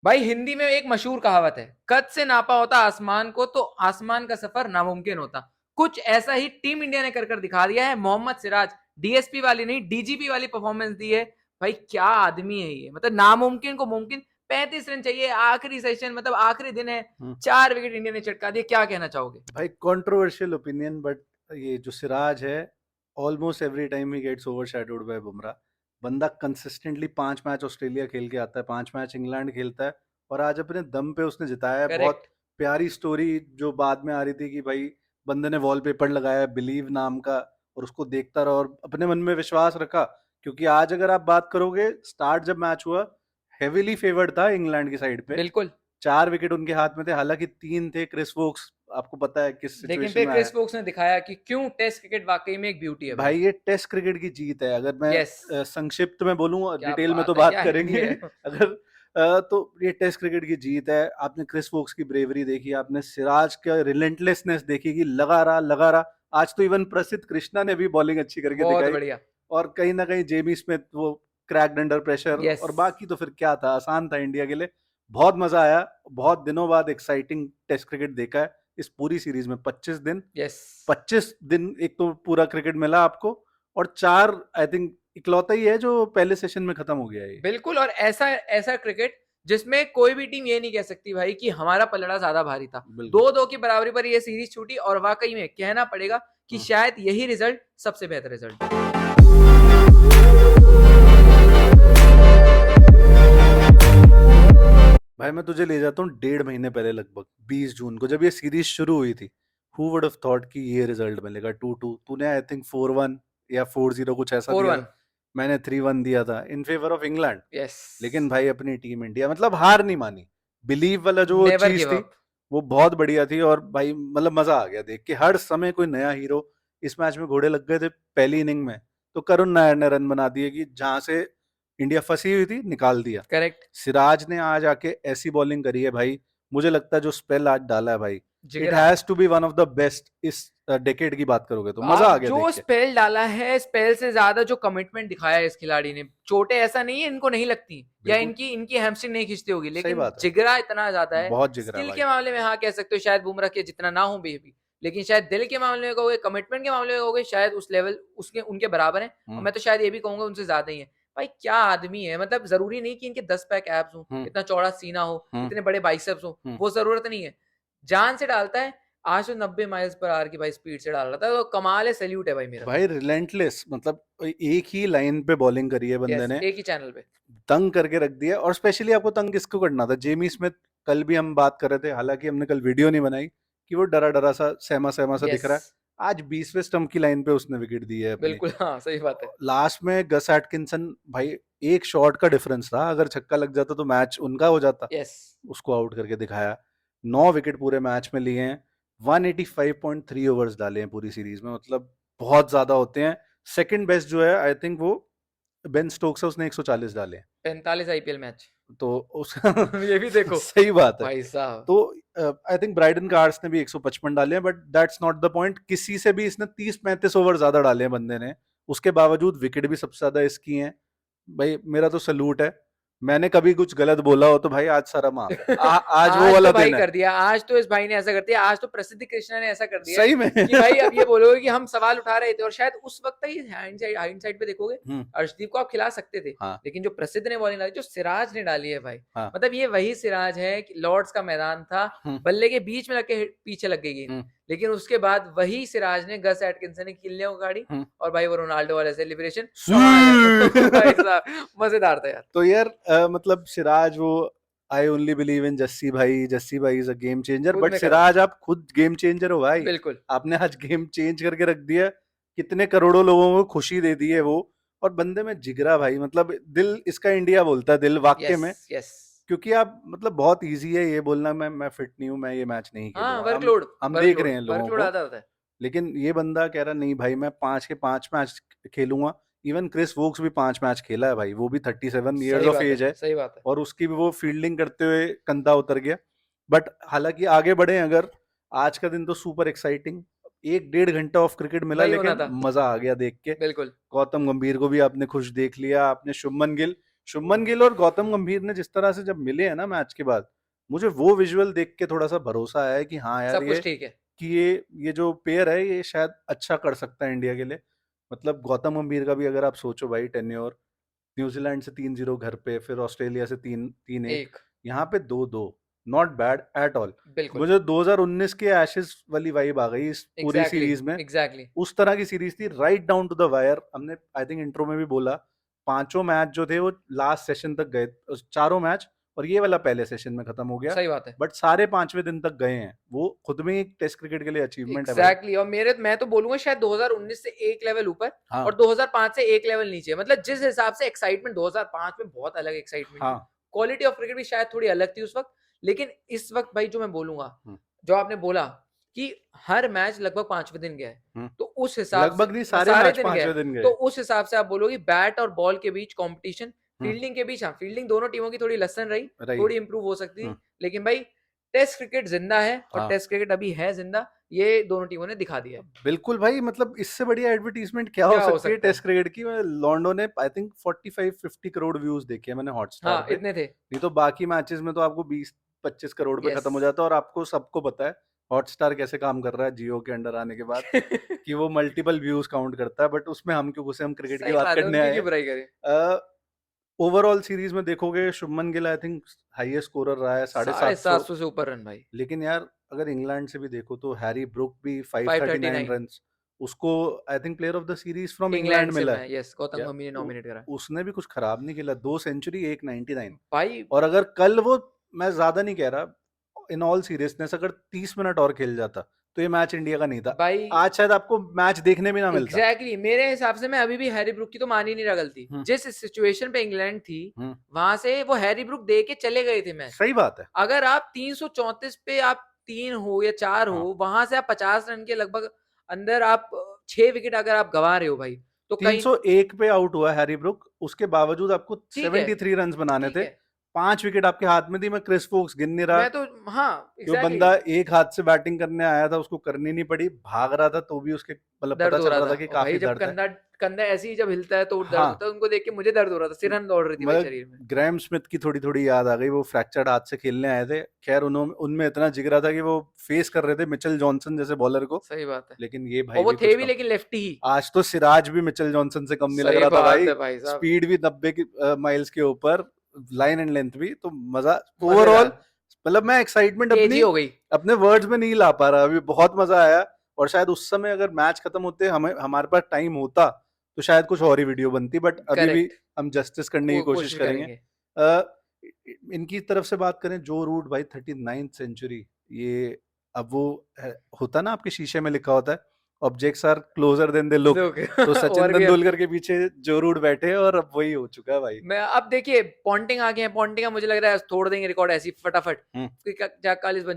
भाई हिंदी में एक मशहूर कहावत है, कद से नापा होता आसमान को तो आसमान का सफर नामुमकिन होता। कुछ ऐसा ही टीम इंडिया ने कर दिखा दिया है। मोहम्मद सिराज डीएसपी वाली नहीं डीजीपी वाली परफॉर्मेंस दी है। भाई क्या आदमी है ये, मतलब नामुमकिन को मुमकिन। 35 रन चाहिए, आखिरी सेशन, मतलब आखिरी दिन है, 4 विकेट इंडिया ने चटका दिए। क्या कहना चाहोगे? भाई कंट्रोवर्शियल ओपिनियन, बट ये जो सिराज है, ऑलमोस्ट एवरी टाइम ही गेट्स ओवरशैडोड बाय बुमराह। बंदा कंसिस्टेंटली 5 मैच ऑस्ट्रेलिया खेल के आता है, 5 मैच इंग्लैंड खेलता है, और आज अपने दम पे उसने जिताया है। बहुत करेक्ट। प्यारी स्टोरी जो बाद में आ रही थी कि भाई बंदे ने वॉलपेपर लगाया बिलीव नाम का, और उसको देखता रहा और अपने मन में विश्वास रखा। क्योंकि आज अगर आप बात करोगे, स्टार्ट जब मैच हुआ हेविली फेवर्ड था इंग्लैंड की साइड पे। बिल्कुल। 4 विकेट उनके हाथ में थे, हालांकि 3 थे। क्रिस वोक्स आपको पता है किस लेकिन सिचुएशन फिर में आया। क्रिस वोक्स ने दिखाया कि क्यों टेस्ट क्रिकेट वाकई में एक ब्यूटी है भाई। भाई ये टेस्ट क्रिकेट की जीत है। अगर मैं यस। संक्षिप्त में बोलूं, क्या डिटेल में तो बात है, बात क्या हिंदी करेंगे है। अगर तो ये टेस्ट क्रिकेट की जीत है। आपने क्रिस वोक्स की ब्रेवरी देखी, आपने सिराज का रिलेंटलेसनेस देखी कि लगा रहा। आज तो इवन प्रसिद्ध कृष्णा ने भी बॉलिंग अच्छी करके बहुत दिखाई, बढ़िया। और कहीं ना कहीं जेमी स्मिथ वो क्रैक्ड अंडर प्रेशर, यस। और बाकी तो फिर क्या था, आसान था इंडिया के लिए। बहुत मजा आया। बहुत दिनों बाद एक्साइटिंग टेस्ट क्रिकेट देखा है इस पूरी सीरीज में। 25 दिन, यस। 25 दिन एक तो पूरा क्रिकेट मिला आपको, और 4 आई थिंक इकलौता ही है जो पहले सेशन में खत्म हो गया है ये। बिल्कुल, और ऐसा ऐसा क्रिकेट जिसमें कोई भी टीम ये नहीं कह सकती भाई कि हमारा पलड़ा ज्यादा भारी था। बिल्कुल। 2-2 की बराबरी पर ये सीरीज छूटी, और वाकई में कहना पड़ेगा कि हम्म। शायद यही रिजल्ट सबसे बेहतर रिजल्ट। भाई मैं तुझे ले जाता हूँ 1.5 महीने पहले, लगभग 20 जून को, जब ये सीरीज शुरू हुई थी। हु वुड हैव थॉट कि ये रिजल्ट मिलेगा 2-2। तूने आई थिंक 4-1 या 4-0 कुछ ऐसा फोर दिया वन था। मैंने 3-1 दिया था in favour of England. Yes. लेकिन भाई अपनी टीम इंडिया मतलब हार नहीं मानी। बिलीव वाला जो वो नेवर चीज गिव थी, अप। वो बहुत बढ़िया थी। और भाई मतलब मजा आ गया देख के, हर समय कोई नया हीरो। इस मैच में घोड़े लग गए थे पहली इनिंग में। तो करुण नायर ने रन बना दिए कि जहां से इंडिया फंसी हुई थी निकाल दिया। करेक्ट। सिराज ने आज आके ऐसी बॉलिंग करी है भाई। मुझे लगता है जो स्पेल आज डाला है भाई, it Jigra. Has to be one of the best इस डेकेड की बात करोगे तो। मजा आप आ गया देख जो के। स्पेल डाला है, स्पेल से ज्यादा जो कमिटमेंट दिखाया है इस खिलाड़ी ने। चोटें ऐसा नहीं है इनको नहीं लगती, या बिल्कुल इनकी इनकी हैमस्ट्रिंग नहीं खींचती होगी, सही लेकिन बात है। जिगरा इतना ज्यादा है। बहुत जिगरा स्किल भाई। के मामले में हाँ कह सकते हो शायद बुमराह के जितना ना हो भी, लेकिन शायद दिल के मामले में कहोगे, कमिटमेंट के मामले में कहोगे, शायद उस लेवल उसके उनके बराबर है, और हम्म। मैं तो शायद ये भी कहूंगा उनसे ज्यादा ही है। भाई क्या आदमी है, मतलब जरूरी नहीं कि इनके 10 पैक एब्स हो, हम्म। इतना चौड़ा सीना हो, हम्म। इतने बड़े बाइसेप्स हो, हम्म। वो जरूरत नहीं है। जान से डालता है। आज तो 90 माइल्स पर आवर की भाई स्पीड से डाल रहा था, तो कमाल है, सैल्यूट है भाई मेरा तो। भाई रिलेंटलेस, मतलब एक ही लाइन पे बॉलिंग करी है बंदे यस, ने, एक ही चैनल पे। तंग करके रख दिया। और स्पेशली आपको तंग किसको करना था? Jamie Smith. कल भी हम बात कर रहे थे, हालांकि हमने कल वीडियो नहीं बनाई, कि वो डरा डरा सा सहमा सहमा सा दिख यस। रहा है। आज 20वें स्टंप की लाइन पे उसने विकेट दी है अपनी। बिल्कुल, हाँ सही बात है। लास्ट में गस एटकिंसन भाई, एक शॉट का डिफरेंस था, अगर छक्का लग जाता तो मैच उनका हो जाता। यस। उसको आउट करके दिखाया। 9 विकेट पूरे मैच में लिए हैं। 185.3 ओवर्स डाले हैं पूरी सीरीज में, मतलब बहुत ज्यादा होते हैं। सेकंड बेस्ट जो है आई थिंक वो बेन स्टोक्स है, उसने 140 डाले हैं। 45 आईपीएल मैच। तो उस ये भी देखो सही बात है। भाई साहब। तो आई थिंक ब्राइडन कार्ड्स ने भी 155 डाले हैं, but that's not the point. किसी से भी इसने 30-35 ओवर ज्यादा डाले हैं बंदे ने। उसके बावजूद विकेट भी सबसे ज्यादा इसकी हैं। भाई मेरा तो सलूट है। मैंने कभी कुछ गलत बोला हो तो भाई आज सारा माफ है। आज वो आज तो वाला भाई दिन है। कर दिया, आज तो इस भाई ने ऐसा कर दिया, आज तो प्रसिद्ध कृष्णा ने ऐसा कर दिया है सही में कि भाई अब ये बोलोगे कि हम सवाल उठा रहे थे, और शायद उस वक्त ही हाइंडसाइड पे देखोगे हम्म। अर्शदीप को आप खिला सकते थे। हाँ। लेकिन जो प्रसिद्ध ने बॉलिंग डाली, जो सिराज ने डाली है भाई, हाँ। मतलब ये वही सिराज है कि लॉर्ड्स का मैदान था, हम्म। बल्ले के बीच में लग के पीछे लग गई गेंद, हम्म। लेकिन उसके बाद वही सिराज ने गस एटकिंसन ने किल्लियों को गाड़ी, हम्म। और भाई वो रोनाल्डो वाला सेलिब्रेशन कमाल है। सी भाई साहब मजेदार था यार। तो यार मतलब सिराज वो, I only believe in Jassi भाई इज अ गेम चेंजर। खुद बट में करा था। सिराज आप खुद गेम चेंजर हो भाई। बिल्कुल। आपने आज गेम चेंज करके रख दिया। कितने करोड़ों लोगों को खुशी दे दी है वो। और बंदे में जिगरा भाई, मतलब दिल इसका इंडिया बोलता है, दिल वाक्य यस। में। यस। क्योंकि आप मतलब बहुत इजी है ये बोलना मैं फिट नहीं हूं, मैं ये मैच नहीं हाँ, खेलूंगा। हम वर्कलोड। हम देख रहे वर्कलोड हैं लोगों वर्कलोड को। आता रहता है। लेकिन ये बंदा कह रहा नहीं भाई, मैं 5 के 5 मैच खेलूंगा। इवन क्रिस वोक्स भी 5 मैच खेला है भाई, वो भी 37 ईयर्स सही ऑफ बात है, एज है। सही बात है। और उसकी भी वो फील्डिंग करते हुए कंधा उतर गया। बट हालांकि आगे बढ़े अगर, आज का दिन तो सुपर एक्साइटिंग। 1-1.5 घंटा ऑफ क्रिकेट मिला, वही होना लेकिन था। मजा आ गया देख के। बिल्कुल। गौतम गंभीर को भी आपने खुश देख लिया, आपने शुभमन गिल। शुभमन गिल और गौतम गंभीर ने जिस तरह से जब मिले हैं ना मैच के बाद, मुझे वो विजुअल देख के थोड़ा सा भरोसा आया है कि हाँ यार सब कुछ ठीक है। ये जो पेयर है ये शायद अच्छा कर सकता है इंडिया के लिए। मतलब गौतम गंभीर का भी अगर आप सोचो भाई, टेन्योर न्यूजीलैंड से 3-0 घर पे, फिर ऑस्ट्रेलिया से 3-1, एक यहाँ पे 2-2, नॉट बैड एट ऑल। बिल्कुल मुझे 2019 के एशेज वाली वाइब आ गई इस पूरी एग्जैक्टली सीरीज में। एग्जैक्टली उस तरह की सीरीज थी, right down to the wire. हमने आई थिंक इंट्रो में भी बोला, पांचों मैच जो थे वो लास्ट सेशन तक गए, चारों मैच, और ये वाला पहले सेशन में खत्म हो गया, सही बात है बट सारे पांचवें दिन तक गए हैं। वो खुद में एक टेस्ट क्रिकेट के लिए अचीवमेंट है भाई। एग्जैक्टली और मैं तो बोलूंगा शायद 2019 से एक लेवल ऊपर हाँ और 2005 से एक लेवल नीचे। मतलब जिस हिसाब से एक्साइटमेंट 2005 में बहुत अलग एक्साइटमेंट थी, हाँ क्वालिटी ऑफ क्रिकेट भी शायद थोड़ी अलग थी उस वक्त, लेकिन इस वक्त भाई जो मैं बोलूंगा, हम्म, जो आपने बोला कि हर मैच लगभग पांचवें दिन गया है, हम्म। तो उस हिसाब से लगभग नहीं, सारे सारे मैच दिन गया पांचवें है, दिन तो गए। उस हिसाब से आप बोलोगे बैट और बॉल के बीच कंपटीशन, हम्म, फील्डिंग के बीच, हाँ फील्डिंग दोनों टीमों की थोड़ी लसन रही, रही। थोड़ी इंप्रूव हो सकती हम्म, थी, लेकिन भाई टेस्ट क्रिकेट जिंदा है और हाँ टेस्ट क्रिकेट अभी है जिंदा, ये दोनों टीमों ने दिखा दिया है। बिल्कुल भाई, मतलब इससे बढ़िया एडवर्टीजमेंट क्या हो क्या हो सकती है सकता टेस्ट है? क्रिकेट की। लॉन्डो ने आई थिंक 45-50 करोड़ व्यूज देखे हैं मैंने हॉटस्टार हाँ पे। इतने थे। नहीं तो बाकी मैचेस में तो आपको 20-25 करोड़ पे यस खत्म हो जाता है। और आपको सबको पता है हॉटस्टार कैसे काम कर रहा है जियो के अंडर आने के बाद, कि वो मल्टीपल व्यूज काउंट करता है। बट उसमें हम क्यों घुसे, हम क्रिकेट की सही बात बात है, करने उनकी आए क्यों बुराई करें। हैं। ओवरऑल सीरीज में देखोगे Shubman Gill I think highest scorer रहा है, 750। 750 से ऊपर रन भाई। लेकिन यार अगर इंग्लैंड से भी देखो तो हैरी ब्रुक भी 539 539 रन्स, उसको I think player of the series from England England से मिला है। मैं, यस गौतम या गंभीर ने नॉमिनेट करा। उसने भी कुछ खराब नहीं खेला, 2 सेंचुरी 199। भाई और अगर कल वो, मैं ज्यादा नहीं कह रहा, इन ऑल सीरियसनेस अगर 30 मिनट और खेल जाता तो ये मैच इंडिया का नहीं था। भाई आज शायद आपको मैच देखने में ना मिलता। एग्जैक्टली मेरे हिसाब से मैं अभी भी हैरी ब्रुक की तो मान ही नहीं रहा गलती। हम्म, जिस सिचुएशन पे इंग्लैंड थी हम्म, वहां से वो हैरी ब्रुक दे के चले गए थे मैच। सही बात है। अगर आप 334 पे आप 3 हो या 4 हाँ हो, वहां से आप 50 रन के लगभग अंदर आप 6 विकेट अगर आप गंवा रहे हो भाई, तो कहीं 301 पे आउट हुआ हैरी ब्रुक, उसके बावजूद आपको ठीक है 73 रन बनाने ठीक थे। है। 5 विकेट आपके हाथ में थी। मैं क्रिस वोक्स गिन नहीं रहा, मैं तो हाँ जो एग्जैक्टली बंदा एक हाथ से बैटिंग करने आया था उसको करनी नहीं पड़ी, भाग रहा था तो भी उसके मतलब पता दर्द हो चल रहा रहा था। था कि और भाई काफी जब दर्द है। कंधा कंधा ऐसे ही जब हिलता है तो दर्द हाँ, होता है, उनको देख के मुझे दर्द हो रहा था, सिरहन दौड़ रही थी भाई मतलब शरीर में। ग्रैम स्मिथ की थोड़ी थोड़ी याद आ गई, वो फ्रैक्चर्ड हाथ से खेलने आए थे। खैर उन्होंने, उनमें इतना जिगरा था कि वो फेस कर रहे थे मिचेल जॉनसन जैसे बॉलर को। सही बात है। लेकिन ये और भाई वो भी थे कुछ भी कम। लेकिन लेफ्टी ही। आज तो सिराज भी मिचेल जॉनसन से कम नहीं लग सही रहा था बात भाई। है भाई साहब। स्पीड भी 90 की माइल्स के ऊपर, लाइन एंड लेंथ भी। तो मजा ओवरऑल, मजेदार मतलब मैं एक्साइटमेंट तेजी अपनी हो गई। अपने वर्ड्स में नहीं ला पा रहा अभी। बहुत मजा आया। और शायद उस समय अगर मैच खत्म होते हमें, हमारे पास टाइम होता, तो शायद कुछ और ही वीडियो बनती। बट अभी भी करेक्ट। हम जस्टिस करने की कोशिश कोशिश करेंगे। करेंगे। अ, इनकी तरफ से बात करें, जो रूट भाई 39th सेंचुरी, ये अब वो होता ना आपके शीशे में लिखा होता है objects are closer than they look. लोग तो सचिन और भी तेंदुलकर के पीछे जो रूट बैठे हैं, और अब वही हो चुका है भाई। मैं अब देखिए पॉन्टिंग आ गए हैं, पॉन्टिंग का मुझे लग रहा है तोड़ देंगे रिकॉर्ड ऐसी फटाफट। हम्म, 40 बच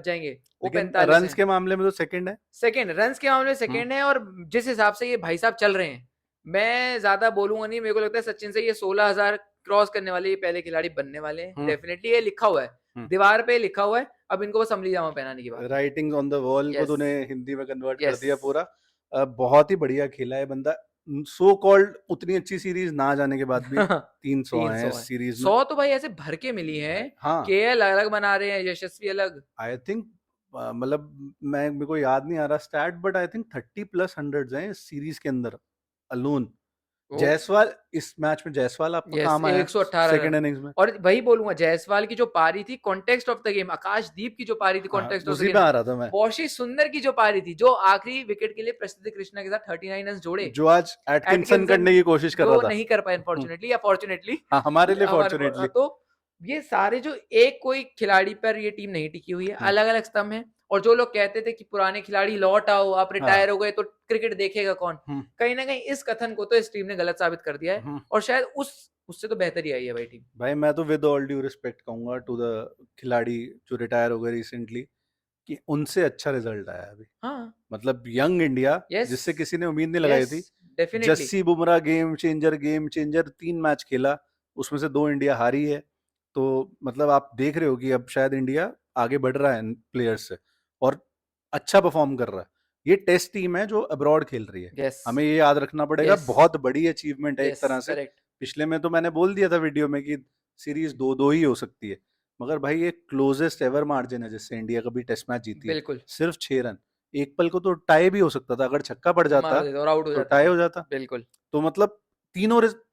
जाएंगे, वो लेकिन 45 रन्स हैं। के मामले में तो सेकंड है। सेकंड रन्स के मामले में हम्म, सेकंड है। और जिस हिसाब से ये भाई साहब चल रहे हैं, मैं ज्यादा बोलूंगा नहीं। मेरे को लगता है सचिन से ये 16,000 क्रॉस करने वाले ये पहले खिलाड़ी बनने वाले हैं। हम्म, डेफिनेटली ये लिखा हुआ है, हम्म। दीवार पे लिखा हुआ है। अब इनको बस अमली जामा पहनाने की बात है। राइटिंग्स ऑन द वॉल को यस तूने हिंदी में कन्वर्ट कर यस दिया पूरा। बहुत ही बढ़िया खेला है बंदा। सो कॉल्ड उतनी अच्छी सीरीज ना जाने के बाद भी 300 आए हैं 300 इस है। सीरीज में 100 तो भाई ऐसे भर के मिली है। भाई। हाँ केएल अलग बना रहे हैं, यशस्वी अलग। आई थिंक, मतलब मैं, मेरे को याद नहीं आ रहा stat, but I think 30+ hundreds हैं इस सीरीज के अंदर अलोन। वो जायसवाल, इस मैच में जायसवाल आपका यस काम आया 118 सेकंड रन। इनिंग्स में। और वही बोलूंगा जायसवाल की जो पारी थी कॉन्टेक्स्ट ऑफ द गेम, आकाशदीप की जो पारी थी हाँ, कॉन्टेक्स्ट ऑफ द उसी पे गेम, आ रहा था मैं। बॉशी सुंदर की जो पारी थी, जो आखिरी विकेट के लिए प्रसिद्ध कृष्णा के साथ 39 रन जोड़े। जो आज एटकिंसन एटकिंसन करने की कोशिश कर जो रहा था। नहीं कर पाए अनफॉर्चुनेटली या फॉर्चुनेटली हाँ, हमारे लिए हमारे फॉर्चुनेटली। तो ये सारे जो एक कोई खिलाड़ी पर ये टीम नहीं टिकी हुई है, अलग अलग स्तंभ है। और जो लोग कहते थे कि पुराने खिलाड़ी लौट आओ, आप रिटायर हाँ, हो गए तो क्रिकेट देखेगा कौन, कहीं ना कहीं इस कथन को तो इस टीम ने गलत साबित कर दिया है। और शायद उससे तो बेहतर ही आई है भाई टीम। भाई मैं तो विद ऑल ड्यू रिस्पेक्ट कहूंगा टू द खिलाड़ी जो रिटायर हो गए रिसेंटली, कि उनसे अच्छा रिजल्ट आया अभी। हाँ मतलब यंग इंडिया, यस जिससे किसी ने उम्मीद नहीं लगाई यस थी। Definitely. Jassi Bumrah game changer 3 match खेला, उसमें से 2 इंडिया हारी है। तो मतलब आप देख रहे हो कि अब शायद इंडिया आगे बढ़ रहा है प्लेयर्स से, और अच्छा परफॉर्म कर रहा है। ये टेस्ट टीम है जो अब्रॉड खेल रही है। यस हमें ये याद रखना पड़ेगा, यस बहुत बड़ी अचीवमेंट है एक यस तरह से। करेक्ट। पिछले में तो मैंने बोल दिया था वीडियो में कि सीरीज 2-2 ही हो सकती है, मगर भाई ये क्लोजेस्ट एवर मार्जिन है जिससे इंडिया कभी टेस्ट मैच जीती है, बिल्कुल सिर्फ 6 रन। एक पल को तो टाई भी हो सकता था, अगर छक्का पड़ जाता मार देते और आउट हो तो जाते टाई थे। हो जाता। बिल्कुल तो मतलब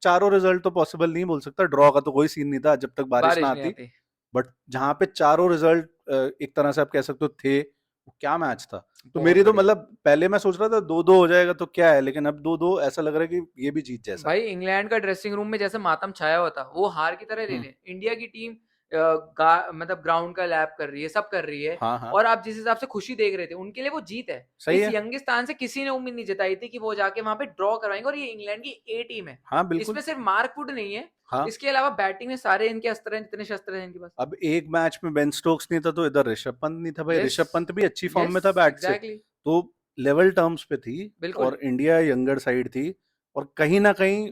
चारों रिजल्ट तो पॉसिबल नहीं बोल सकता, ड्रॉ का तो कोई सीन नहीं था जब तक बारिश ना बारिश नहीं आती। आती। बट जहां पे चारों रिजल्ट एक तरह से आप कह सकते हो थे, वो क्या मैच था। तो बहुत मेरी तो बढ़िया। मतलब पहले मैं सोच रहा था 2-2 हो जाएगा तो क्या है, लेकिन अब 2-2 ऐसा लग रहा है कि ये भी जीत जैसा है। भाई इंग्लैंड का ड्रेसिंग रूम में जैसे मातम छाया हुआ था वो हार की तरह ले हम्म, लें। इंडिया की टीम मतलब ग्राउंड का लैप कर रही है, सब कर रही है। हाँ हाँ और आप जिस हिसाब से खुशी देख रहे थे उनके लिए वो जीत है। सही इस है। यंगिस्तान से किसी ने उम्मीद नहीं जताई थी कि वो जाके वहां पे ड्रॉ करवाएंगे। और ये इंग्लैंड की ए टीम है, हाँ इसमें बिल्कुल। सिर्फ मार्क वुड नहीं है, हाँ इसके अलावा बैटिंग में सारे इनके अस्त्र हैं, जितने शस्त्र हैं इनके पास। अब एक मैच में बेन स्टोक्स नहीं था तो इधर ऋषभ पंत नहीं था भाई, यस ऋषभ पंत भी अच्छी फॉर्म में यस था बैट से, एग्जैक्टली तो लेवल टर्म्स पे थी। बिल्कुल और इंडिया यंगर साइड थी, और कहीं ना कहीं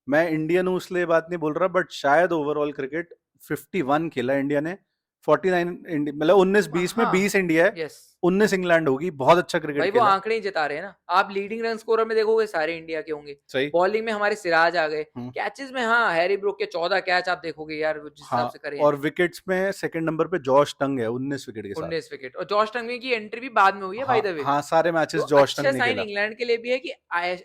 मैं इंडियन हूँ इसलिए बात नहीं बोल रहा, बट शायद ओवरऑल क्रिकेट 51 खेला इंडिया ने, 49 मतलब 19-20 में हाँ 20 इंडिया है, यस 19 इंग्लैंड होगी, बहुत अच्छा भाई क्रिकेट वो खेला। आंकड़े ही जिता रहे हैं ना। आप लीडिंग रन स्कोरर में देखोगे सारे इंडिया के होंगे। सही। बॉलिंग में हमारे सिराज आ गए। हम्म, कैचेस में हाँ हैरी ब्रूक के 14 कैच आप देखोगे यार, वो जिस हिसाब हाँ से करे हैं। और विकेट्स में सेकंड नंबर पे जॉश टंग है 19 विकेट के साथ। 19 विकेट। और जॉश टंगवी की एंट्री भी बाद में हुई है हाँ बाय द वे। हाँ सारे तो मैचेस जॉश अच्छा टंग ने साइन खेला। इंग्लैंड के लिए भी है कि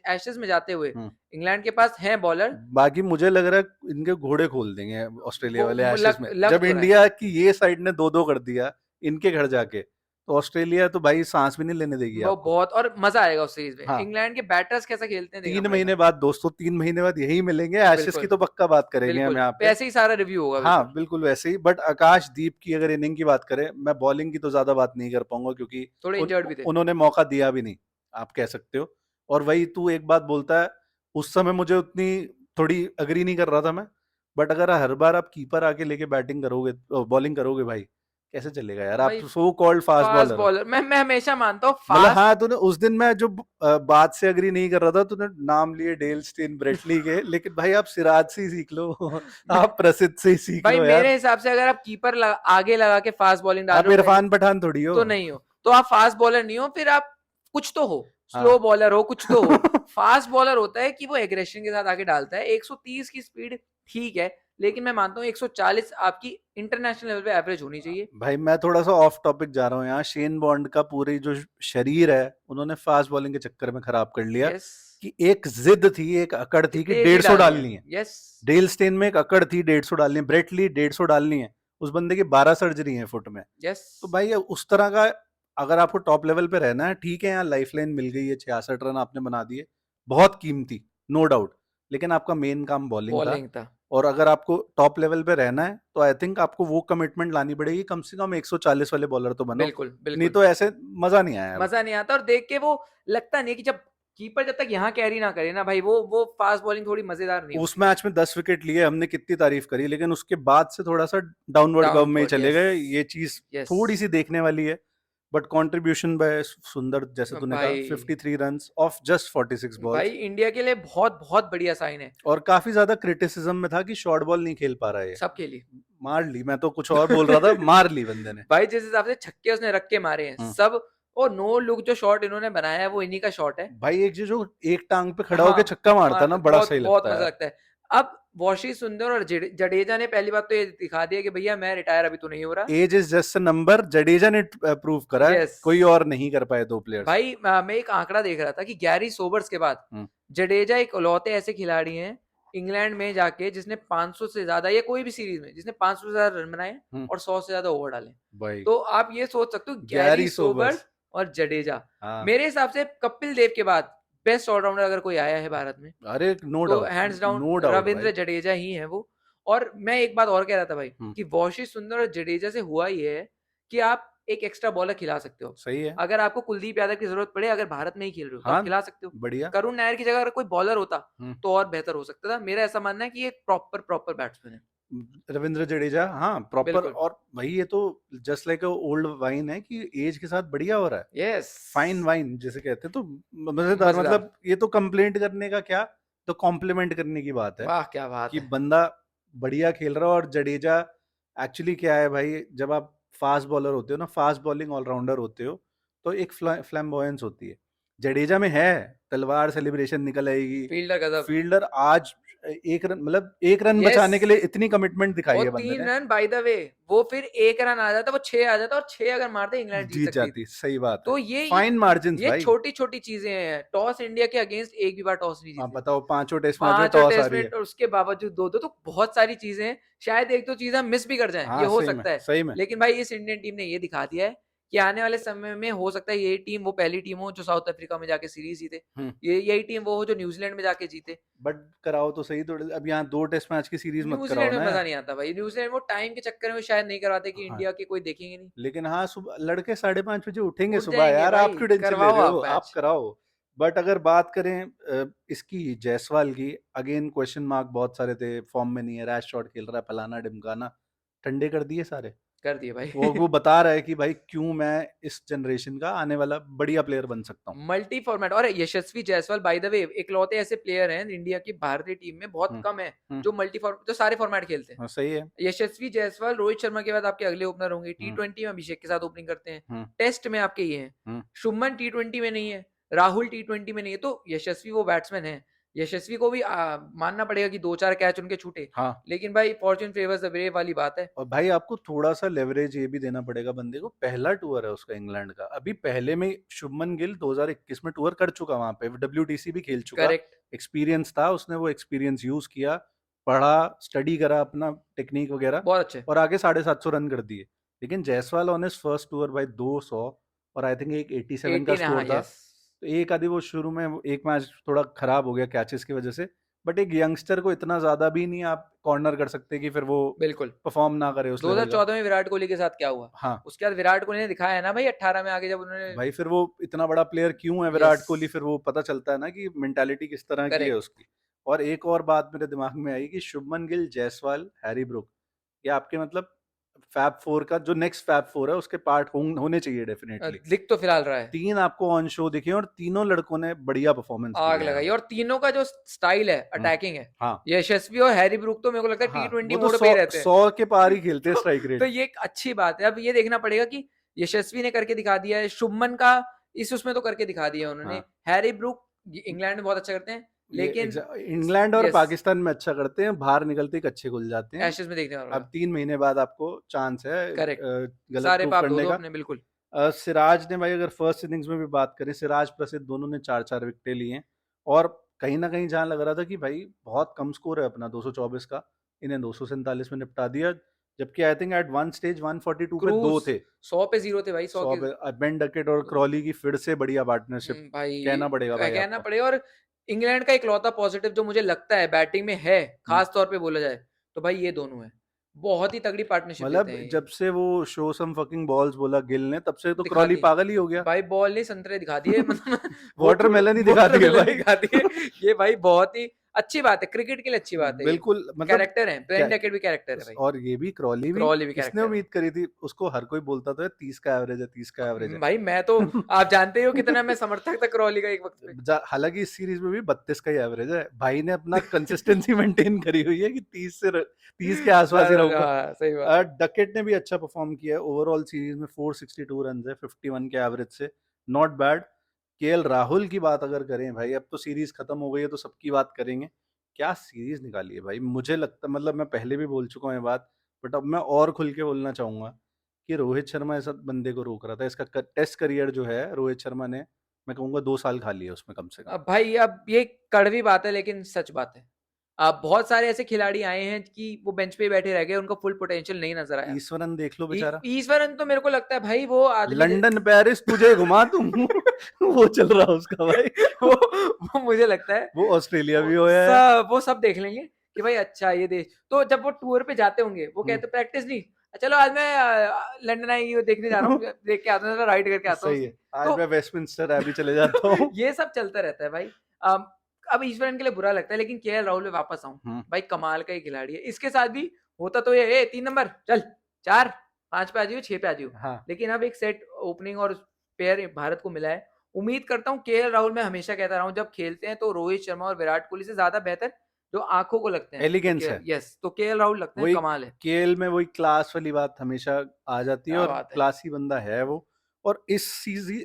एशेज में जाते हुए हम्म, इंग्लैंड के पास है बॉलर। बाकी मुझे लग रहा है इनके घोड़े खोल देंगे ऑस्ट्रेलिया वाले एशेज में, लग जब तो रहा है। इंडिया की ये साइड ने 2-2 कर दिया इनके घर जाके, तो ऑस्ट्रेलिया तो भाई सांस भी नहीं लेने देगी वो आपको। बहुत और मजा आएगा उस सीरीज में। हाँ इंग्लैंड के बैटर्स कैसा खेलते हैं देखना 3 महीने पड़ेगा। बाद दोस्तों, 3 महीने बाद यही मिलेंगे, एशेज की बिल्कुल तो पक्का बात करेंगे हम बिल्कुल यहाँ पे। वैसे ही सारा रिव्यू होगा बिल्कुल। हाँ बिल्कुल वैसे ही, बट आकाशदीप की अगर इनिंग की बात करें, मैं बॉलिंग की तो ज्यादा बात नहीं कर पाऊंगा क्योंकि थोड़े इंजर्ड भी थे। उन्होंने मौका दिया भी नहीं, आप कह सकते हो। और वही तू एक बात बोलता है, उस समय मुझे उतनी थोड़ी अग्री नहीं कर रहा था मैं, बट अगर हर बार आप कीपर आके लेके बैटिंग करोगे, बॉलिंग करोगे भाई, कैसे चलेगा यार, आप भाई so called fast fast bowler हो। बॉलर मैं हमेशा मानता हूँ मतलब फास्ट। हाँ तूने उस दिन मैं जो बात से अग्री नहीं कर रहा था, तूने नाम लिए डेल स्टेन ब्रेटली के, लेकिन भाई आप सिराज से ही सीख लो आप प्रसिद्ध से ही सीख भाई लो मेरे यार। हिसाब से अगर आप कीपर आगे लगा के फास्ट बॉलिंग डाल आप रहे हो पहले इरफान पठान थोड़ी हो। तो नहीं हो। तो आप फास्ट बॉलर नहीं हो, फिर आप कुछ तो हो, हाँ स्लो बॉलर हो, कुछ तो हो। फास्ट बॉलर होता है कि वो एग्रेशन के साथ आगे डालता है। 130 की स्पीड ठीक है, लेकिन मैं मानता हूँ 140 आपकी इंटरनेशनल लेवल पे एवरेज होनी चाहिए। भाई मैं थोड़ा सा ऑफ टॉपिक जा रहा हूँ यहाँ, शेन बॉन्ड का पूरी जो शरीर है उन्होंने फास्ट बॉलिंग के चक्कर में खराब कर लिया, यस कि एक जिद थी, एक अकड़ कि थी कि तेजी 150 डालनी है। डालनी है। यस डेल स्टेन में एक अकड़ थी 150 डालनी है, ब्रेटली 150 डालनी है, उस बंदे की 12 सर्जरी है फुट में। यस तो भाई उस तरह का, अगर आपको टॉप लेवल पे रहना है, ठीक है यहाँ लाइफलाइन मिल गई है, 66 रन आपने बना दिए, बहुत कीमती, नो डाउट, लेकिन आपका मेन काम बॉलिंग था। बॉलिंग था। और अगर आपको टॉप लेवल पे रहना है तो आई थिंक आपको वो कमिटमेंट लानी पड़ेगी, कम से कम 140 वाले बॉलर तो बनो, बिल्कुल नहीं बिल्कुल तो ऐसे मजा नहीं आएगा। मजा नहीं आता। और देख के वो लगता नहीं कि जब कीपर जब तक यहाँ कैरी ना करे ना भाई, वो फास्ट बॉलिंग थोड़ी मजेदार नहीं उस होती। मैच में 10 विकेट लिए, हमने कितनी तारीफ करी, लेकिन उसके बाद से थोड़ा सा डाउनवर्ड कर्व में ही डाउनवर्ड चले यस गए, ये चीज यस थोड़ी सी देखने वाली है। बट कंट्रीब्यूशन बाय सुंदर, जैसे तूने कहा, भाई 53 रन्स ऑफ जस्ट 46 भाई बॉल्स। इंडिया के लिए बहुत बहुत बढ़िया साइन है और काफी ज्यादा क्रिटिसिज्म में था कि शॉर्ट बॉल नहीं खेल पा रहा है ये। सबके लिए। मार ली, मैं तो कुछ और बोल रहा था, मार ली बंदे ने। भाई जिस हिसाब से छक्के उसने रख के मारे हैं हम्म। सब। और नो लुक जो शॉट इन्होंने बनाया है वो इन्हीं का शॉट है। भाई एक जो एक टांग पे खड़ा होकर हाँ छक्का मारता है ना, बड़ा बहुत सही बहुत लगता है मजा यार। लगता है। अब वॉशी सुंदर और जडेजा ने पहली बात तो ये दिखा दिया कि भैया मैं रिटायर अभी तो नहीं हो रहा। Age is just number, Jadeja ने प्रूव करा है, यस कोई और नहीं कर पाए दो प्लेयर्स। भाई मैं एक आंकड़ा देख रहा था कि गैरी सोबर्स के बाद हम्म, जडेजा एक लौते ऐसे खिलाड़ी हैं इंग्लैंड में जाके जिसने 500 से ज्यादा या कोई भी सीरीज में जिसने 500 से ज्यादा रन बनाए हम्म, और 100 से ज्यादा ओवर डाले। भाई तो आप ये सोच सकते हो गैरी गैरी सोबर्स सोबर्स। और जडेजा। हाँ मेरे हिसाब से कपिल देव के बाद बेस्ट ऑलराउंडर अगर कोई आया है भारत में अरे नो तो doubt, hands down no doubt Ravindra भाई। जडेजा ही है वो। और मैं एक बात और कह रहा था भाई हम्म, कि वॉशी सुंदर और जडेजा से हुआ ये है कि आप एक एक्स्ट्रा बॉलर खिला सकते हो। सही है। अगर आपको कुलदीप यादव की जरूरत पड़े, अगर भारत में ही खेल रहे हो तो आप हाँ खिला सकते हो। बढ़िया। करुण नायर की जगह अगर कोई बॉलर होता हम्म, तो और बेहतर हो सकता था। मेरा ऐसा मानना है कि ये प्रॉपर प्रॉपर बैट्समैन है। रविंद्र जडेजा हाँ प्रॉपर, बिल्कुल और भाई ये तो जस्ट लाइक ओल्ड वाइन है कि एज के साथ बढ़िया हो रहा है, यस फाइन वाइन जिसे कहते हैं, तो मजेदार, मजेदार। मतलब ये तो कंप्लेंट करने का क्या, तो कॉम्प्लीमेंट करने की बात है वाह क्या बात कि है। बंदा बढ़िया खेल रहा है। और जडेजा एक्चुअली क्या है भाई, जब आप फास्ट बॉलर होते हो ना, फास्ट बॉलिंग ऑलराउंडर होते हो, तो एक फ्लैम्बॉयंस होती है, जडेजा में है, तलवार सेलिब्रेशन निकल आएगी, फील्डर गजब। फील्डर आज एक रन मतलब एक रन Yes. बचाने के लिए इतनी कमिटमेंट दिखाई और है बंदे 3 ने, रन बाय द वे, वो फिर 1 रन आ जाता, वो 6 आ जाता, और 6 अगर मारते इंग्लैंड जीत जीत सकती। जाती, सही बात है। तो ये फाइन मार्जिन्स ये भाई। छोटी-छोटी चीजें हैं। टॉस इंडिया के अगेंस्ट एक भी बार टॉस नहीं आप जीती। बताओ, पांचों टेस्ट मैच में 5 टॉस आ टेस्ट रही में है। और उसके बावजूद 2-2, तो बहुत सारी चीजें हैं। शायद 1-2 चीज़ हम मिस भी कर जाएँ, ये हाँ हो सही में, सकता है। सही में। लेकिन भाई इस इंडियन टीम ने ये दिखा दिया है कि आने वाले समय में हो सकता है यही टीम वो पहली टीम हो जो साउथ अफ्रीका में जाके सीरीज जीते। हम्म। ये यही टीम वो हो जो न्यूजीलैंड में जाके जीते। बट कराओ तो सही, थोड़े अब यहाँ 2 टेस्ट मैच की सीरीज मत कराओ न्यूजीलैंड में ना मजा यार। नहीं आता भाई। न्यूजीलैंड वो टाइम के चक्कर में शायद नहीं करवाते कि हाँ, इंडिया के कोई देखेंगे नहीं। लेकिन हाँ, सुबह लड़के 5:30 बजे उठेंगे उठ सुबह जाएंगे यार, आप भाई, क्यों टेंशन ले करवाओ रहे आप हो, आप मैच। कराओ। बट अगर बात करें इसकी जायसवाल की, अगेन क्वेश्चन मार्क बहुत सारे थे, फॉर्म में नहीं है, रैश शॉट खेल रहा है, फलाना ढिमकाना, ठंडे कर दिए सारे। कर दिए भाई। वो बता रहा है कि भाई क्यों मैं इस जनरेशन का आने वाला बढ़िया प्लेयर बन सकता हूँ। मल्टी फॉर्मेट, और यशस्वी जायसवाल बाय द वे इकलौते ऐसे प्लेयर हैं इंडिया की भारतीय टीम में, बहुत हम्म, कम है हम्म, जो जो सारे फॉर्मेट खेलते हैं। हाँ, सही है। यशस्वी जायसवाल रोहित शर्मा के बाद आपके अगले ओपनर होंगे। हम्म, T20 में अभिषेक के साथ ओपनिंग करते हैं। हम्म, टेस्ट में आपके ये हैं। हम्म, शुभमन T20 में नहीं है, राहुल T20 में नहीं है, तो यशस्वी वो बैट्समैन है। यशस्वी को भी मानना पड़ेगा कि 2-4 कैच उनके छूटे, हाँ। लेकिन भाई फॉर्च्यून फेवर्स द ब्रेव वाली बात है। और भाई आपको थोड़ा सा लेवरेज ये भी देना पड़ेगा बंदे को, पहला टूर है उसका इंग्लैंड का, अभी पहले में शुभमन गिल 2021 में टूर कर चुका, वहां पे WTC भी खेल चुका, करेक्ट। एक्सपीरियंस था, उसने वो एक्सपीरियंस यूज किया, पढ़ा, स्टडी करा अपना टेक्निक वगैरह, बहुत अच्छे। और आगे 750 रन कर दिए। लेकिन Jaiswal on his first tour भाई 200, और आई थिंक एक 87 का 18, हाँ, स्कोर था। यस। तो एक आधी वो शुरू में एक मैच थोड़ा खराब हो गया कैचेस की वजह से, बट एक यंगस्टर को इतना ज्यादा भी नहीं आप कॉर्नर कर सकते कि फिर वो बिल्कुल। परफॉर्म ना करे उस लेवल का। 2014 में विराट कोहली के साथ क्या हुआ, हाँ, उसके बाद विराट कोहली ने दिखाया है ना भाई 18 में आगे जब उन्होंने। भाई फिर वो इतना बड़ा प्लेयर क्यों है यस। विराट कोहली, फिर वो पता चलता है ना कि मेंटालिटी किस तरह की है करेक्ट। उसकी। और एक और बात मेरे दिमाग में आई कि शुभमन गिल, जायसवाल, हैरी ब्रूक, ये आपके मतलब फैब फोर का जो नेक्स्ट फैब फोर है उसके पार्ट होने चाहिए डेफिनेटली। दिख तो फिलहाल रहा है। 3 आपको ऑन शो दिखे और तीनों लड़कों ने बढ़िया परफॉर्मेंस दी आग है यहाँ लगाई, पे। और तीनों का जो स्टाइल है हम्म, अटैकिंग है। हाँ, यशस्वी और हैरी ब्रूक तो मेरे को लगता है हाँ, T20 वो तो मोड पे 100 ही रहते हैं। 100 के पार ही खेलते हैं तो, स्ट्राइक तो रेट। ये एक अच्छी बात है। अब ये देखना पड़ेगा कि यशस्वी ने करके दिखा दिया है, शुभमन का इस उसमें तो करके दिखा दिया उन्होंने। हाँ, हैरी ब्रूक इंग्लैंड में बहुत अच्छा करते हैं, ये लेकिन इंग्लैंड और यस, पाकिस्तान में अच्छा करते हैं, बाहर निकलते ही अच्छे खुल जाते हैं। एशेज में देखने वाला अब 3 महीने बाद आपको चांस है करेक्ट। गलत सारे प्रूव पाप धो करने दो का। अपने, बिल्कुल। सिराज ने भाई, अगर फर्स्ट इनिंग्स में भी बात करें, सिराज प्रसिद्ध दोनों ने 4-4 विकेटें ली हैं, और कहीं ना कहीं जहां लग रहा था कि भाई बहुत कम स्कोर है अपना 224 का, इन्हें 247 में निपटा दिया, जबकि I think at one stage 142 पे दो क्रूज थे। 100 पे 0 थे भाई, 100 100 के। पे बेन डकेट और क्रॉली की फिर से बढ़िया पार्टनरशिप भाई कहना पड़ेगा भाई कहना आपको। पड़ेगा। और इंग्लैंड का इकलौता पॉजिटिव जो मुझे लगता है बैटिंग में है, हम्म, खास तौर पे बोला जाए, तो भाई ये दोनों है। बहुत ही तगड़ी पार्टनरशिप देते मतलब हैं ये। जब से वो शो सम फकिंग बॉल्स बोला गिल ने, तब से तो दिखा क्रॉली दी पागल ही हो गया। भाई, बॉल नहीं संतरे दिखा दिए मतलब वो वाटरमेलन ही दिखा दिए वाटरमेलन भाई। दिखा दिए। ये भाई बहुत ही अच्छी बात है, क्रिकेट के लिए अच्छी बात है ये। बिल्कुल, मतलब कैरेक्टर है, क्या, ब्रेन डेकेट भी कैरेक्टर है भाई। और ये भी क्रॉली भी, क्रॉली भी किसने कैरेक्टर है। उम्मीद करी थी उसको, हर कोई बोलता था 30 का एवरेज है, 30 का एवरेज है। भाई मैं तो, आप जानते ही हो कितना मैं समर्थक था क्रॉली का एक वक्त पे। हालांकि इस सीरीज में भी 32 का ही एवरेज है, भाई ने अपना कंसिस्टेंसी मेंटेन करी हुई है कि 30 के आसपास ही रहूंगा। हाँ, सही बात है। डकेट ने भी अच्छा परफॉर्म किया है, ओवरऑल सीरीज में 462 रन है 51 के एवरेज से, नॉट बैड। केएल राहुल की बात अगर करें भाई, अब तो सीरीज खत्म हो गई है तो सबकी बात करेंगे, क्या सीरीज निकाली है भाई। मुझे लगता, मतलब मैं पहले भी बोल चुका हूँ ये बात, बट अब मैं और खुल के बोलना चाहूंगा कि रोहित शर्मा ऐसा बंदे को रोक रहा था, इसका टेस्ट करियर जो है रोहित शर्मा ने, मैं कहूंगा 2 साल खा लिए उसमें कम से कम। अब भाई अब ये कड़वी बात है लेकिन सच बात है। अब बहुत सारे ऐसे खिलाड़ी आए हैं कि वो बेंच पे ही बैठे रह गए, उनका फुल पोटेंशियल नहीं नजर आया। ईश्वरन देख लो बेचारा, ईश्वरन तो मेरे को लगता है भाई वो आदमी लंदन पेरिस तुझे घुमा दूं। वो चल रहा है उसका भाई। वो मुझे लगता है वो ऑस्ट्रेलिया भी होया है। वो सब देख लेंगे कि भाई अच्छा ये देश, तो जब वो टूर पे जाते होंगे वो हम्म, कहते प्रैक्टिस नहीं, चलो आज मैं लंदन आई देखने जा रहा हूँ, देख के आता हूँ, राइड करके आता हूँ। सही है, आज तो मैं वेस्टमिंस्टर अभी चले जाता हूँ। ये सब चलता रहता है भाई। अम, अब ईश्वरन के लिए बुरा लगता है, लेकिन केएल राहुल में वापस आऊं, भाई कमाल का ही खिलाड़ी है। इसके साथ भी होता तो ये 3 नंबर चल 4 5 पे आ जाइयो, 6 पे आ जाइयो, हाँ, लेकिन अब एक सेट ओपनिंग और पेयर भारत को मिला है। उम्मीद करता हूँ केएल राहुल, मैं हमेशा कहता रहा हूँ जब खेलते हैं तो रोहित शर्मा और विराट कोहली से ज्यादा बेहतर जो आंखों को लगते हैं, एलिगेंस है। यस, तो केएल राहुल लगते हैं वही कमाल है। केएल में वही क्लास वाली बात हमेशा आ जाती है, क्या और बात है। क्लासी बंदा है वो। और इस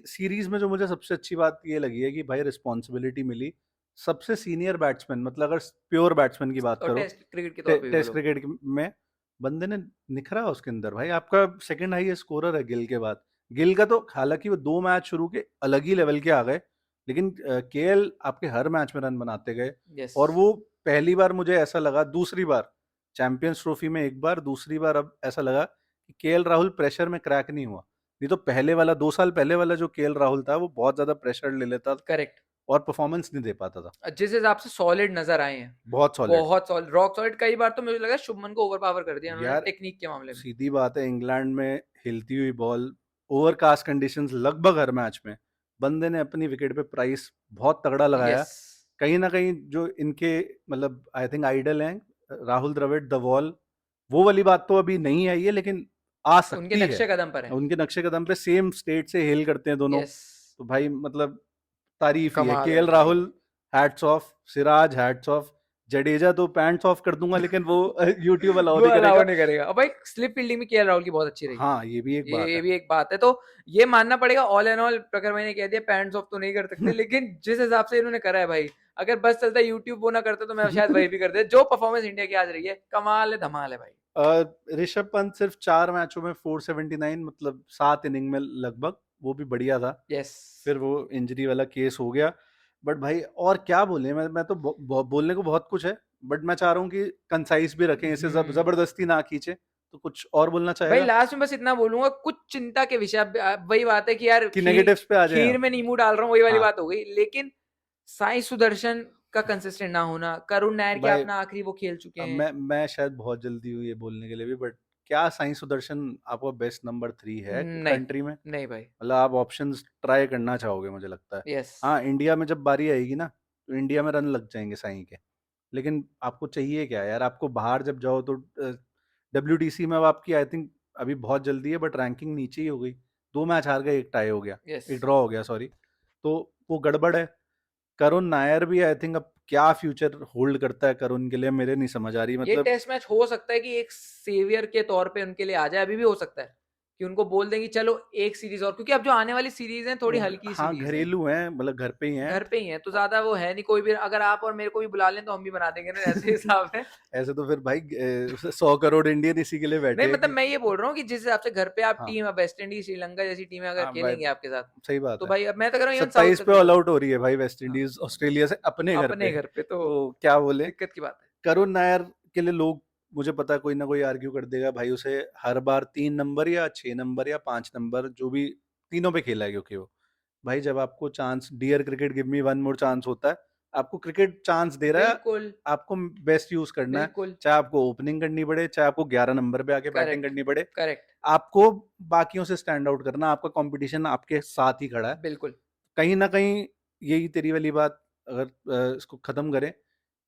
सीरीज में जो मुझे सबसे अच्छी बात ये लगी है कि भाई रिस्पॉन्सिबिलिटी मिली, सबसे सीनियर बैट्समैन, मतलब अगर प्योर बैट्समैन की बात और करो, टेस्ट क्रिकेट के तौर पे भी टेस्ट बोलो। क्रिकेट में बंदे ने निखरा उसके अंदर भाई। आपका सेकंड हाईएस्ट स्कोरर है गिल के बाद। गिल का तो हालांकि वो 2 मैच शुरू के अलग ही लेवल के आ गए, लेकिन केएल आपके हर मैच में रन बनाते गए। यस और वो पहली बार मुझे ऐसा लगा, दूसरी बार चैंपियंस ट्रॉफी में एक बार, दूसरी बार अब ऐसा लगा कि केएल राहुल प्रेशर में क्रैक नहीं हुआ। नहीं तो पहले वाला 2 साल पहले वाला जो केएल राहुल था वो बहुत ज्यादा प्रेशर ले लेता करेक्ट। और परफॉर्मेंस नहीं दे पाता था। जिस हिसाब से सॉलिड नजर आए हैं, बहुत सॉलिड बहुत सॉलिड, रॉक सॉलिड। कई बार तो मुझे लगा शुभमन को ओवर पावर कर दिया उन्होंने यार। टेक्निक के मामले में। सीधी बात है, इंग्लैंड में हिलती हुई बॉल, ओवरकास्ट कंडीशंस लगभग हर मैच में, बंदे ने अपनी विकेट पे प्राइस बहुत तगड़ा लगाया। यस कहीं ना कहीं जो इनके मतलब आई थिंक आइडल हैं, राहुल द्रविड़, द वॉल, वो वाली बात तो अभी नहीं आई है, लेकिन आ उनके सकती है। नक्शे कदम पर है। उनके नक्शे कदम पे सेम स्टेट से हेल करते हैं दोनों। यस तो भाई मतलब तारीफ ही है। कमाल है केएल भाई। Rahul hats off, Siraj hats off, Jadeja तो पैंट्स ऑफ कर दूंगा, लेकिन वो यूट्यूब अलाउ वो नहीं अलाउ करेगा। नहीं करेगा। और भाई स्लिप फील्डिंग में केएल राहुल की बहुत अच्छी रही है। हाँ, ये भी एक बात ये है। भी एक बात है। तो ये मानना पड़ेगा ऑल एंड ऑल, प्रखर भाई ने कह दिया पैंट्स ऑफ तो नहीं कर सकते, लेकिन जिस हिसाब से इन्होंने करा है भाई, अगर बस चलता यूट्यूब वो ना करते तो मैं शायद वही भी कर दे। जो परफॉर्मेंस इंडिया की आज रही है, कमाल है, धमाल है भाई। ऋषभ पंत सिर्फ 4 मैचों में 479, मतलब 7 इनिंग में लगभग, वो भी बढ़िया था। यस फिर वो इंजरी वाला केस हो गया। बट भाई और क्या बोले, मैं तो बोलने को बहुत कुछ है, बट मैं चाह रहा हूँ कि कंसाइज भी रखें, इसे जबरदस्ती ना खींचे। तो कुछ और बोलना भाई चाहेगा लास्ट में बस इतना बोलूंगा, कुछ चिंता के विषय। वही बात है कि यार कि खीर, नेगेटिव्स पे आ जाए खीर हम? में नींबू डाल रहा हूँ, वही वाली हाँ बात हो गई। लेकिन साई सुदर्शन का कंसिस्टेंट ना होना, करुण नायर के भाई, अपना आखिरी वो खेल चुके अब हैं। मैं शायद बहुत जल्दी हुई है बोलने के लिए भी, बट क्या साई सुदर्शन आपका बेस्ट नंबर 3 है नहीं, कंट्री में? नहीं भाई। मतलब आप ऑप्शंस ट्राई करना चाहोगे मुझे लगता है। यस हाँ, इंडिया में जब बारी आएगी ना, तो इंडिया में रन लग जाएंगे साई के। लेकिन आपको चाहिए क्या यार? आपको बाहर जब जाओ तो डब्ल्यूटीसी में अब आपकी आई थिंक अभी बहुत जल्दी है, बट रैंकिंग नीचे ही हो गई। 2 मैच हार गए, एक टाई हो गया, यस एक ड्रॉ हो गया, सॉरी। तो वो गड़बड़ है। करुण नायर भी आई थिंक अब क्या फ्यूचर होल्ड करता है करुण के लिए, मेरे नहीं समझ आ रही। ये मतलब टेस्ट मैच हो सकता है कि एक सेवियर के तौर पे उनके लिए आ जाए। अभी भी हो सकता है कि उनको बोल देंगे चलो एक सीरीज और, क्योंकि अब जो आने वाली सीरीज है थोड़ी हल्की हाँ, सीरीज है, घरेलू हैं, मतलब घर पे ही हैं। घर पे ही है, तो ज्यादा वो है नहीं। कोई भी अगर आप और मेरे को भी बुला लें तो हम भी बना देंगे ना, ऐसे हिसाब है। ऐसे तो फिर भाई 100 करोड़ इंडियन इसी के लिए नहीं बैठे हैं मतलब कि मैं ये बोल रहा हूँ कि जिस हिसाब से घर पे आप हाँ टीम, वेस्ट इंडीज, श्रीलंका जैसी टीमें अगर हाँ भाई, खेलेंगे आपके साथ, सही बात तो है। भाई अब मैं तो कह रहा हूँ इवन साउथ 27 पे ऑल अफ्रीका, आउट हो रही है भाई वेस्ट हाँ, इंडीज ऑस्ट्रेलिया से अपने घर अपने पे। घर पे, तो तो क्या बोले। दिक्कत की बात है। करुण नायर के लिए लोग, मुझे पता है कोई ना कोई आर्ग्यू कर देगा भाई, उसे हर बार 3 नंबर या 6 नंबर या 5 नंबर, जो भी, तीनों पे खेला है, क्योंकि वो भाई जब आपको chance, dear cricket give me one more chance होता है, आपको क्रिकेट चांस दे रहा है, बिल्कुल आपको बेस्ट यूज करना है। बिल्कुल चाहे आपको ओपनिंग करनी पड़े, चाहे आपको 11 नंबर पे आके बैटिंग करेक्ट करनी पड़े, करेक्ट आपको बाकियों से स्टैंड आउट करना, आपका कंपटीशन आपके साथ ही खड़ा है। बिल्कुल। कहीं ना कहीं यही तेरी वाली बात, अगर इसको खत्म करें,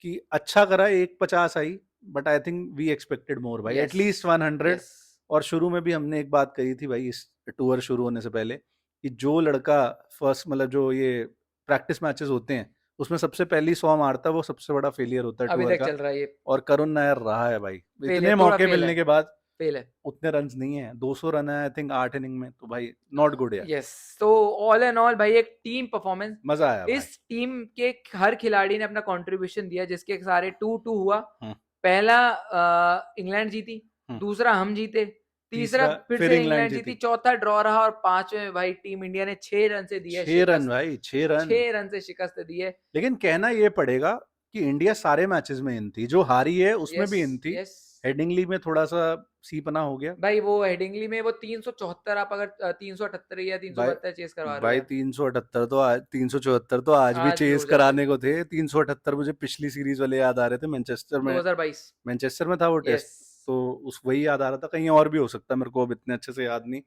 कि अच्छा करा 150 आई, but I think we expected more भाई, यस एटलीस्ट 100। यस और शुरू में भी हमने एक बात कही थी भाई, इस टूर शुरू होने से पहले, कि जो लड़का फर्स्ट, मतलब जो ये प्रैक्टिस मैचेस होते हैं, उसमें सबसे पहली 100 मारता है, वो सबसे बड़ा फेलियर होता है अभी टूर तक का। चल रहा है ये। और करुण नायर रहा है भाई, फेल है, इतने थोड़ा मौके फेल है, मिलने के बाद फेल है। उतने रन्स नहीं है। 200 रन है आई थिंक 8 इनिंग में, तो भाई नॉट गुड यार। यस तो ऑल एंड ऑल भाई एक टीम परफॉर्मेंस। मजा आया भाई। इस टीम के हर खिलाड़ी ने अपना कंट्रीब्यूशन दिया, जिसके सारे 2-2 हुआ। हम्म, पहला इंग्लैंड जीती, हम्म। दूसरा हम जीते, तीसरा तीसरा फिर फिर से इंग्लैंड इंग्लैंड जीती, जीती। चौथा ड्रॉ रहा, और पांचवें भाई टीम इंडिया ने 6 रन से दी है 6 रन शिकस्त। भाई, 6 रन। 6 रन से शिकस्त दी है। लेकिन कहना ये पड़ेगा कि इंडिया सारे मैचेस में इन थी, जो हारी है उसमें यस भी इन थी। यस हेडिंगली में थोड़ा सा सीपना हो गया भाई, वो हेडिंगली में वो 374, आप अगर 378 या भाई। 372 चेस करवा रहे हो भाई यार, 378 तो आज, 374 तो आज भी आज भी चेस हो जाते कराने को थे। 378 मुझे पिछली सीरीज वाले याद आ रहे थे, मैनचेस्टर में, 2022। मैनचेस्टर में था वो टेस्ट। यस तो उस वही याद आ रहा था, कहीं और भी हो सकता है, मेरे को अब इतने अच्छे से याद नहीं।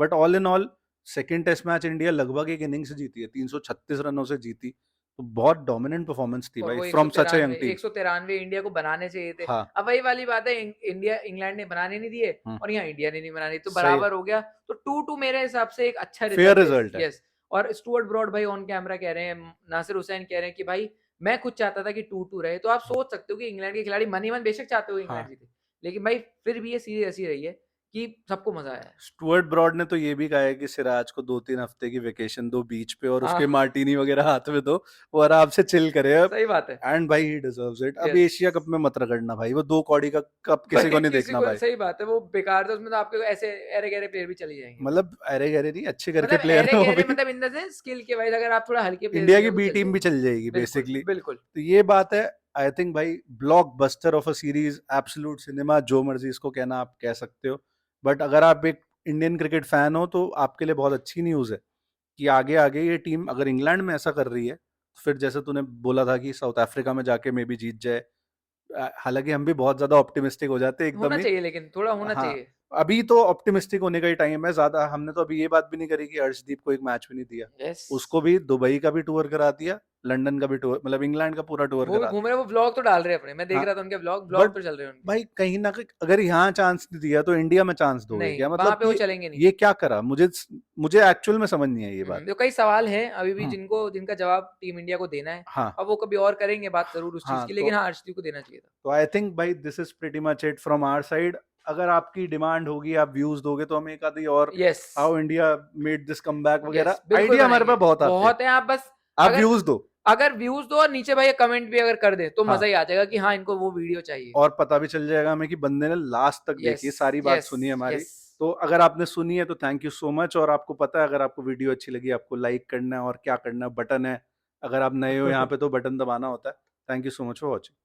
But all in all, second test match India लगभग एक इनिंग से जीती है, 336 रनों से जीती। तो बहुत डोमिनेंट परफॉर्मेंस थी और भाई वो from such a young team. 193 India को बनाने चाहिए थे। हाँ। अब वही वाली बात है, इंडिया, इंग्लैंड ने बनाने नहीं दिए हम्म, और यहाँ इंडिया ने नहीं बनाने, तो सही, बराबर हो गया। तो 2-2 मेरे हिसाब से एक अच्छा फेयर रिजल्ट है। रिजल्ट है। यस। और स्टुअर्ट ब्रॉड भाई ऑन कैमरा कह रहे हैं, नासिर हुसैन कह रहे हैं कि भाई मैं खुद चाहता था कि 2-2 रहे। तो आप सोच सकते हो कि इंग्लैंड के खिलाड़ी मन ही मन बेशक चाहते हो इंग्लैंड हाँ, जीते, लेकिन भाई फिर भी ये सीरीज ऐसी रही है कि सबको मजा आया है। स्टुअर्ट ब्रॉड ने तो ये भी कहा है कि सिराज को 2-3 हफ्ते की वेकेशन दो बीच पे और उसके हाँ, मार्टिनी वगैरह हाथ में दो, वो आराम से चिल करे अब। सही बात है। एंड भाई ही डिजर्व्स इट। अब यस। एशिया कप में मत रगड़ना भाई, वो 2 कौड़ी का कप किसी को भाई नहीं किसी देखना को भाई। सही बात है, वो बेकार था, उसमें तो आपके ऐसे अरे-गहरे प्लेयर भी चले जाएँगे। मतलब अरे-गहरे नहीं, अच्छे घर के मतलब प्लेयर हैं वो अरे-गहरे भी। मतलब इन द सेंस स्किल के वाइज़, अगर आप थोड़ा हल्के प्लेयर्स इंडिया ले की जाओ तो बी चल टीम भी जाएँगे। चल जाएगी बिल्कुल, बेसिकली। बिल्कुल। तो ये बात है। आई थिंक भाई blockbuster of a series, absolute cinema, जो मर्जी इसको कहना आप कह सकते हो। बट अगर आप एक इंडियन क्रिकेट फैन हो तो आपके लिए बहुत अच्छी न्यूज़ है कि आगे आगे ये टीम अगर इंग्लैंड में ऐसा कर रही है तो फिर जैसे तूने बोला था कि साउथ अफ्रीका में जाके मे बी जीत जाए। हालांकि हम भी बहुत ज्यादा ऑप्टिमिस्टिक हो जाते हैं एकदम होना ही। चाहिए, लेकिन थोड़ा होना हाँ, चाहिए। अभी तो ऑप्टिमिस्टिक होने का ही टाइम है। ज्यादा हमने तो अभी ये बात भी नहीं करी कि अर्शदीप को एक मैच भी नहीं दिया। यस। उसको भी दुबई का भी टूर करा दिया, लंदन का भी टूर, मतलब इंग्लैंड का पूरा टूर वो भी करा घूम दिया। रहे हैं, वो व्लॉग तो डाल रहे हैं अपने, मैं देख हाँ, रहा था उनके व्लॉग, बट व्लॉग तो चल रहे हैं उनके। भाई कहीं ना कहीं अगर यहाँ चांस नहीं दिया तो इंडिया में चांस दोगे नहीं, क्या? वहाँ मतलब पे वो चलेंगे नहीं। ये क्या करा? मुझे एक्चुअल में समझ नहीं आई ये बात। तो कई सवाल हैं अभी भी हम्म, जिनका जवाब टीम इंडिया को देना है। हाँ अब वो कभी और करेंगे बात ज़रूर उस चीज़ हाँ। की, लेकिन हाँ, अर्शदीप को देना चाहिए था। तो आई थिंक भाई this is pretty much it from our side. अगर आपकी डिमांड होगी, आप व्यूज दोगे तो हम एक आधी और yes, how India made this comeback yes, वगैरह बिल्कुल आइडिया हमारे बनाएँगे। पास बहुत आते हैं। बहुत है, आप बस आप अगर व्यूज दो। अगर व्यूज़ दो और नीचे भैया कमेंट भी अगर कर दें, तो हाँ, मज़ा ही आ जाएगा कि हाँ, इनको वो वीडियो चाहिए। और पता भी चल जाएगा हमें कि बंदे ने लास्ट तक यस, देखी है, सारी बात यस, सुनी है हमारी। यस। तो अगर आपने सुनी है तो थैंक यू सो मच। और आपको पता है अगर आपको वीडियो अच्छी लगी आपको लाइक करना है और क्या करना है, बटन है। अगर आप नए हो यहाँ पे तो बटन दबाना होता है। Thank you so much for watching.